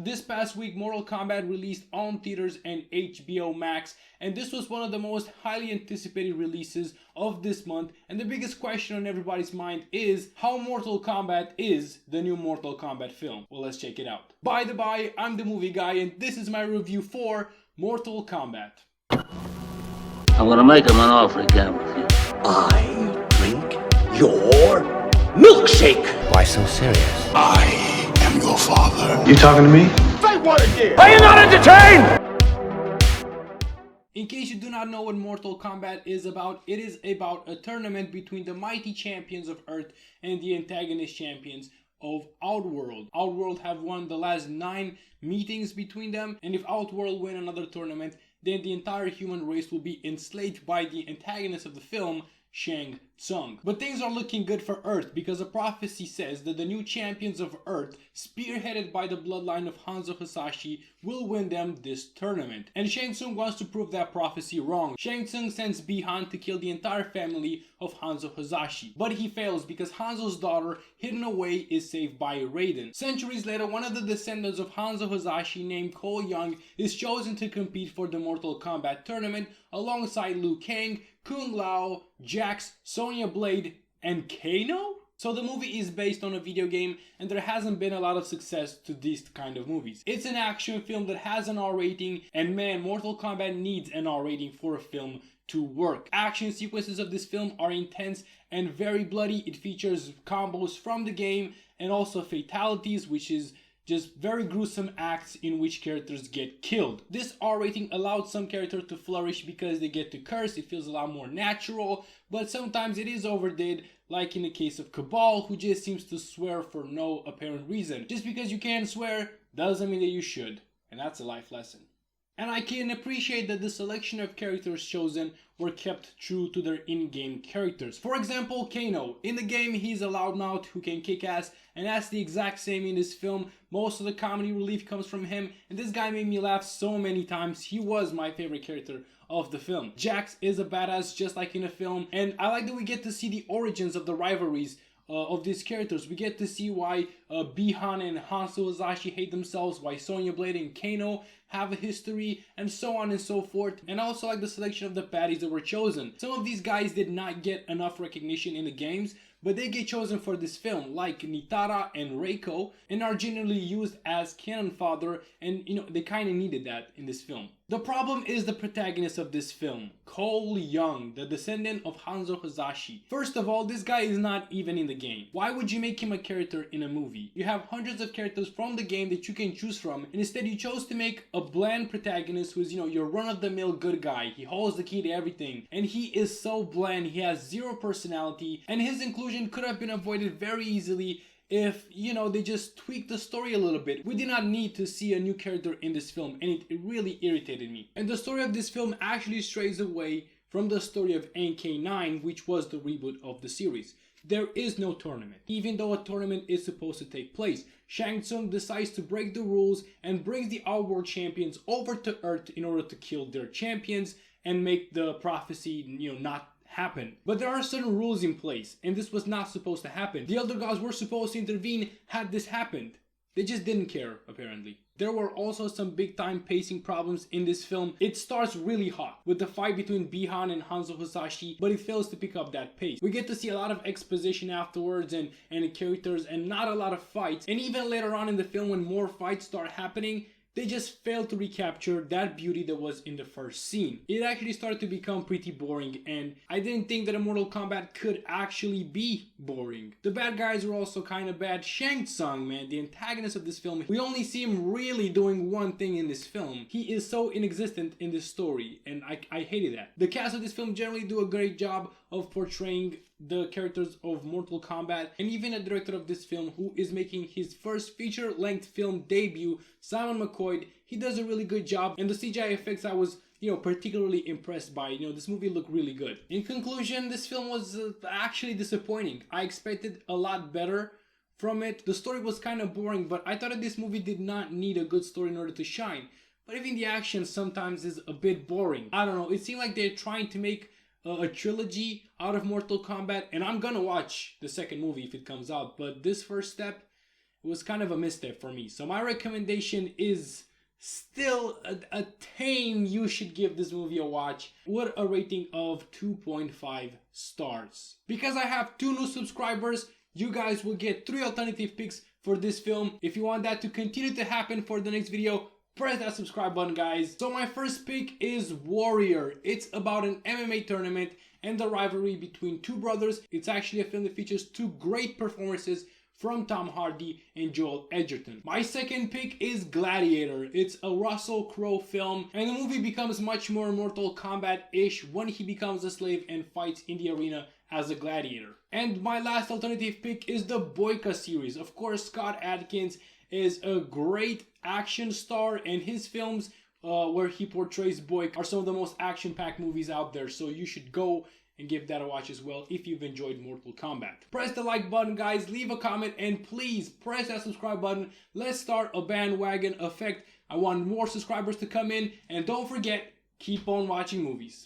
this past week, Mortal Kombat released on theaters and HBO Max, and this was one of the most highly anticipated releases of this month. And the biggest question on everybody's mind is how Mortal Kombat is the new Mortal Kombat film. Well, let's check it out. By the by, I'm the movie guy, and this is my review for Mortal Kombat. I'm gonna make him an offer again with you. I drink your milkshake. Why so serious? I am your father. You talking to me? Say what again? Are you not entertained? In case you do not know what Mortal Kombat is about, it is about a tournament between the mighty champions of Earth and the antagonist champions of Outworld. Outworld have won the last 9 meetings between them, and if Outworld win another tournament, then the entire human race will be enslaved by the antagonist of the film, Shang Tsung. But things are looking good for Earth because a prophecy says that the new champions of Earth, spearheaded by the bloodline of Hanzo Hasashi, will win them this tournament. And Shang Tsung wants to prove that prophecy wrong. Shang Tsung sends Bi-Han to kill the entire family of Hanzo Hasashi. But he fails because Hanzo's daughter, hidden away, is saved by Raiden. Centuries later, one of the descendants of Hanzo Hasashi named Cole Young is chosen to compete for the Mortal Kombat tournament alongside Liu Kang, Kung Lao, Jax, Sonya Blade, and Kano? So the movie is based on a video game, and there hasn't been a lot of success to these kind of movies. It's an action film that has an R rating, and man, Mortal Kombat needs an R rating for a film to work. Action sequences of this film are intense and very bloody. It features combos from the game and also fatalities, which is just very gruesome acts in which characters get killed. This R rating allowed some characters to flourish because they get to curse. It feels a lot more natural, but sometimes it is overdid, like in the case of Cabal, who just seems to swear for no apparent reason. Just because you can swear doesn't mean that you should, and that's a life lesson. And I can appreciate that the selection of characters chosen were kept true to their in-game characters. For example, Kano. In the game, he's a loudmouth who can kick ass, and that's the exact same in this film. Most of the comedy relief comes from him, and this guy made me laugh so many times. He was my favorite character of the film. Jax is a badass just like in the film, and I like that we get to see the origins of the rivalries of these characters. We get to see why Bi-Han and Hanzo Hasashi hate themselves, why Sonya Blade and Kano have a history, and so on and so forth. And I also like the selection of the baddies that were chosen. Some of these guys did not get enough recognition in the games, but they get chosen for this film, like Nitara and Reiko, and are generally used as canon fodder, and they kind of needed that in this film. The problem is the protagonist of this film, Cole Young, the descendant of Hanzo Hasashi. First of all, this guy is not even in the game. Why would you make him a character in a movie? You have hundreds of characters from the game that you can choose from, and instead you chose to make a bland protagonist who's, your run-of-the-mill good guy. He holds the key to everything, and he is so bland. He has zero personality, and his inclusion could have been avoided very easily if, they just tweaked the story a little bit. We did not need to see a new character in this film, and it really irritated me. And the story of this film actually strays away from the story of NK9, which was the reboot of the series. There is no tournament, even though a tournament is supposed to take place. Shang Tsung decides to break the rules and brings the Outworld champions over to Earth in order to kill their champions and make the prophecy, not happen. But there are certain rules in place, and this was not supposed to happen. The Elder Gods were supposed to intervene had this happened. They just didn't care, apparently. There were also some big time pacing problems in this film. It starts really hot with the fight between Bi-Han and Hanzo Hasashi, but it fails to pick up that pace. We get to see a lot of exposition afterwards and characters and not a lot of fights. And even later on in the film, when more fights start happening, they just failed to recapture that beauty that was in the first scene. It actually started to become pretty boring, and I didn't think that a Mortal Kombat could actually be boring. The bad guys were also kind of bad. Shang Tsung, man, the antagonist of this film, we only see him really doing one thing in this film. He is so inexistent in this story, and I hated that. The cast of this film generally do a great job of portraying the characters of Mortal Kombat, and even the director of this film, who is making his first feature-length film debut, Simon McCoy, he does a really good job, and the CGI effects I was particularly impressed by. This movie looked really good. In conclusion, this film was actually disappointing. I expected a lot better from it. The story was kind of boring, but I thought that this movie did not need a good story in order to shine. But even the action sometimes is a bit boring. I don't know, it seemed like they're trying to make a trilogy out of Mortal Kombat, and I'm gonna watch the second movie if it comes out, but this first step, it was kind of a misstep for me. So my recommendation is still a tame, you should give this movie a watch, with a rating of 2.5 stars. Because I have 2 new subscribers, you guys will get 3 alternative picks for this film. If you want that to continue to happen for the next video, press that subscribe button, guys. So my first pick is Warrior. It's about an MMA tournament and the rivalry between 2 brothers. It's actually a film that features 2 great performances from Tom Hardy and Joel Edgerton. My second pick is Gladiator. It's a Russell Crowe film, and the movie becomes much more Mortal Kombat-ish when he becomes a slave and fights in the arena as a gladiator. And my last alternative pick is the Boyka series. Of course, Scott Adkins is a great action star, and his films where he portrays Boyka are some of the most action-packed movies out there, so you should go and give that a watch as well if you've enjoyed Mortal Kombat. Press the like button, guys, leave a comment, and please press that subscribe button. Let's start a bandwagon effect. I want more subscribers to come in, and don't forget, keep on watching movies.